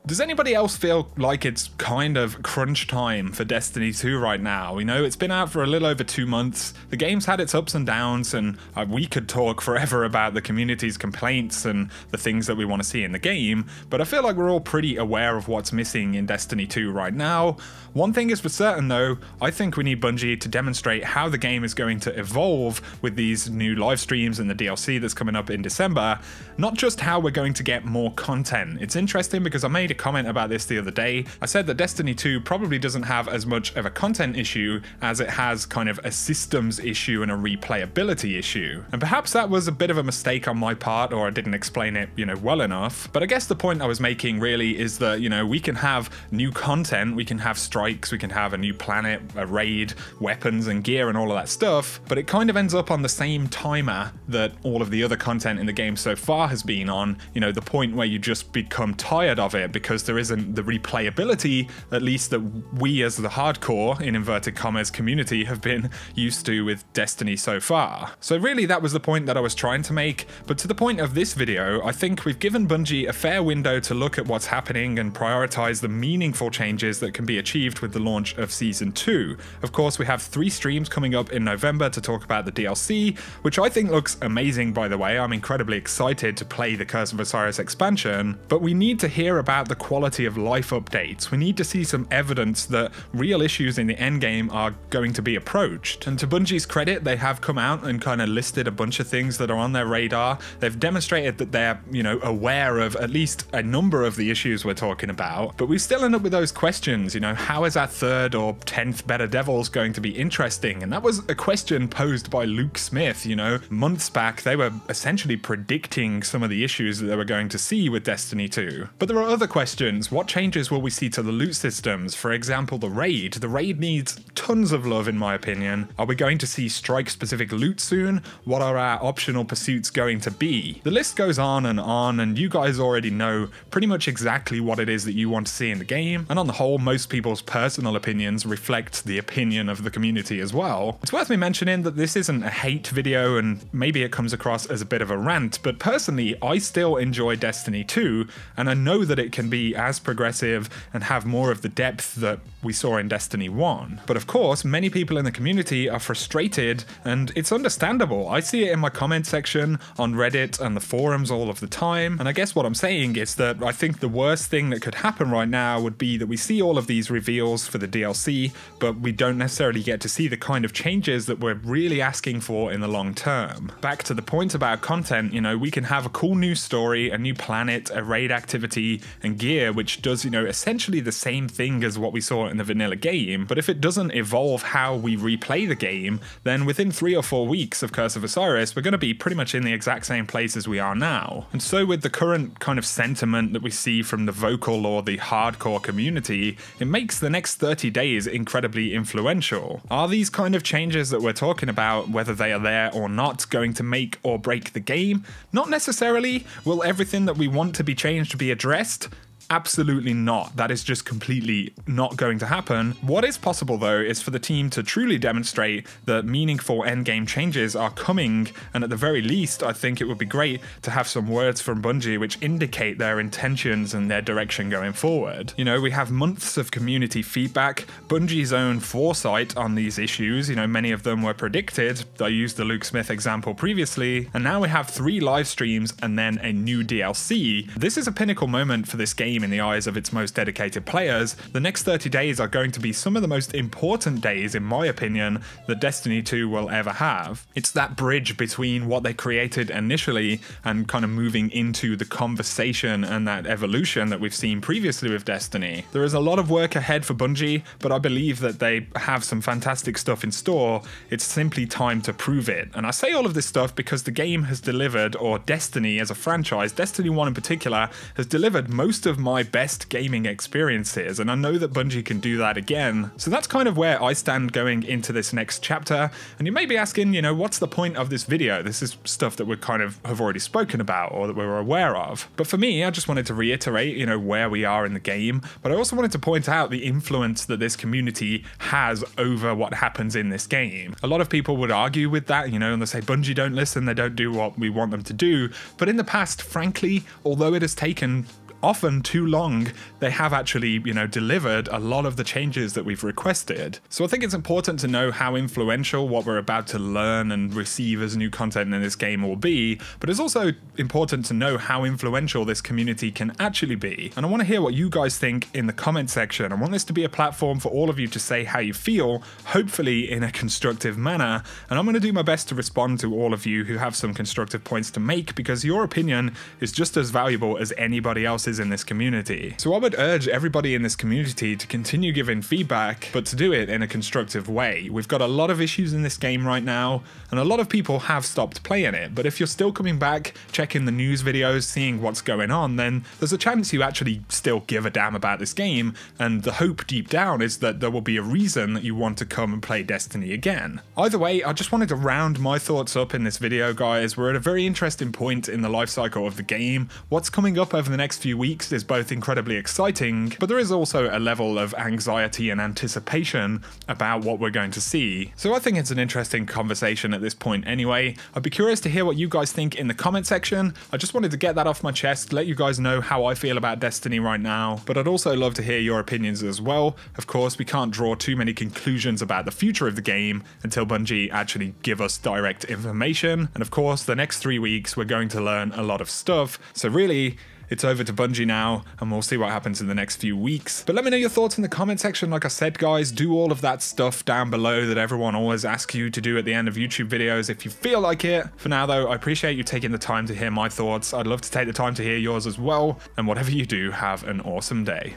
Does anybody else feel like it's kind of crunch time for Destiny 2 right now? You know, it's been out for a little over 2 months. The game's had its ups and downs, and we could talk forever about the community's complaints and the things that we want to see in the game, but I feel like we're all pretty aware of what's missing in Destiny 2 right now. One thing is for certain though, I think we need Bungie to demonstrate how the game is going to evolve with these new live streams and the DLC that's coming up in December, not just how we're going to get more content. It's interesting because I made a comment about this the other day. I said that Destiny 2 probably doesn't have as much of a content issue as it has kind of a systems issue and a replayability issue. And perhaps that was a bit of a mistake on my part, or I didn't explain it, well enough. But I guess the point I was making really is that, we can have new content, we can have strikes, we can have a new planet, a raid, weapons and gear and all of that stuff, but it kind of ends up on the same timer that all of the other content in the game so far has been on, the point where you just become tired of it because there isn't the replayability, at least that we as the hardcore, in inverted commas, community have been used to with Destiny so far. So really that was the point that I was trying to make, but to the point of this video, I think we've given Bungie a fair window to look at what's happening and prioritize the meaningful changes that can be achieved with the launch of Season 2. Of course, we have 3 streams coming up in November to talk about the DLC, which I think looks amazing by the way. I'm incredibly excited to play the Curse of Osiris expansion, but we need to hear about the quality of life updates. We need to see some evidence that real issues in the endgame are going to be approached. And to Bungie's credit, they have come out and kind of listed a bunch of things that are on their radar. They've demonstrated that they're, aware of at least a number of the issues we're talking about, but we still end up with those questions, how is our 3rd or 10th Better Devils going to be interesting? And that was a question posed by Luke Smith, months back. They were essentially predicting some of the issues that they were going to see with Destiny 2. But there are other questions. What changes will we see to the loot systems? For example, the raid. The raid needs tons of love in my opinion. Are we going to see strike-specific loot soon? What are our optional pursuits going to be? The list goes on, and you guys already know pretty much exactly what it is that you want to see in the game, and on the whole, most people's personal opinions reflect the opinion of the community as well. It's worth me mentioning that this isn't a hate video, and maybe it comes across as a bit of a rant, but personally, I still enjoy Destiny 2, and I know that it can be as progressive and have more of the depth that we saw in Destiny 1. But of course, many people in the community are frustrated, and it's understandable. I see it in my comment section, on Reddit and the forums all of the time, and I guess what I'm saying is that I think the worst thing that could happen right now would be that we see all of these reveals for the DLC, but we don't necessarily get to see the kind of changes that we're really asking for in the long term. Back to the point about content, we can have a cool new story, a new planet, a raid activity, and gear which does, essentially the same thing as what we saw in the vanilla game, but if it doesn't evolve how we replay the game, then within 3 or 4 weeks of Curse of Osiris, we're going to be pretty much in the exact same place as we are now. And so with the current kind of sentiment that we see from the vocal or the hardcore community, it makes the next 30 days incredibly influential. Are these kind of changes that we're talking about, whether they are there or not, going to make or break the game? Not necessarily. Will everything that we want to be changed be addressed? Absolutely not. That is just completely not going to happen. What is possible though is for the team to truly demonstrate that meaningful endgame changes are coming, and at the very least I think it would be great to have some words from Bungie which indicate their intentions and their direction going forward. We have months of community feedback, Bungie's own foresight on these issues, many of them were predicted. I used the Luke Smith example previously, and now we have 3 live streams and then a new DLC. This is a pinnacle moment for this game in the eyes of its most dedicated players. The next 30 days are going to be some of the most important days, in my opinion, that Destiny 2 will ever have. It's that bridge between what they created initially and kind of moving into the conversation and that evolution that we've seen previously with Destiny. There is a lot of work ahead for Bungie, but I believe that they have some fantastic stuff in store. It's simply time to prove it. And I say all of this stuff because the game has delivered, or Destiny as a franchise, Destiny 1 in particular, has delivered most of my best gaming experiences, and I know that Bungie can do that again. So that's kind of where I stand going into this next chapter, and you may be asking, what's the point of this video? This is stuff that we kind of have already spoken about or that we were aware of. But for me, I just wanted to reiterate, where we are in the game, but I also wanted to point out the influence that this community has over what happens in this game. A lot of people would argue with that, and they say Bungie don't listen, they don't do what we want them to do, but in the past, frankly, although it has taken often too long, they have actually, delivered a lot of the changes that we've requested. So I think it's important to know how influential what we're about to learn and receive as new content in this game will be, but it's also important to know how influential this community can actually be. And I want to hear what you guys think in the comment section. I want this to be a platform for all of you to say how you feel, hopefully in a constructive manner, and I'm going to do my best to respond to all of you who have some constructive points to make, because your opinion is just as valuable as anybody else's in this community. So I would urge everybody in this community to continue giving feedback, but to do it in a constructive way. We've got a lot of issues in this game right now, and a lot of people have stopped playing it, but if you're still coming back, checking the news videos, seeing what's going on, then there's a chance you actually still give a damn about this game, and the hope deep down is that there will be a reason that you want to come and play Destiny again. Either way, I just wanted to round my thoughts up in this video, guys. We're at a very interesting point in the life cycle of the game. What's coming up over the next few weeks is both incredibly exciting, but there is also a level of anxiety and anticipation about what we're going to see. So I think it's an interesting conversation at this point anyway. I'd be curious to hear what you guys think in the comment section. I just wanted to get that off my chest, let you guys know how I feel about Destiny right now, but I'd also love to hear your opinions as well. Of course, we can't draw too many conclusions about the future of the game until Bungie actually give us direct information, and of course the next 3 weeks we're going to learn a lot of stuff, so really it's over to Bungie now, and we'll see what happens in the next few weeks. But let me know your thoughts in the comment section. Like I said, guys, do all of that stuff down below that everyone always asks you to do at the end of YouTube videos if you feel like it. For now though, I appreciate you taking the time to hear my thoughts. I'd love to take the time to hear yours as well, and whatever you do, have an awesome day.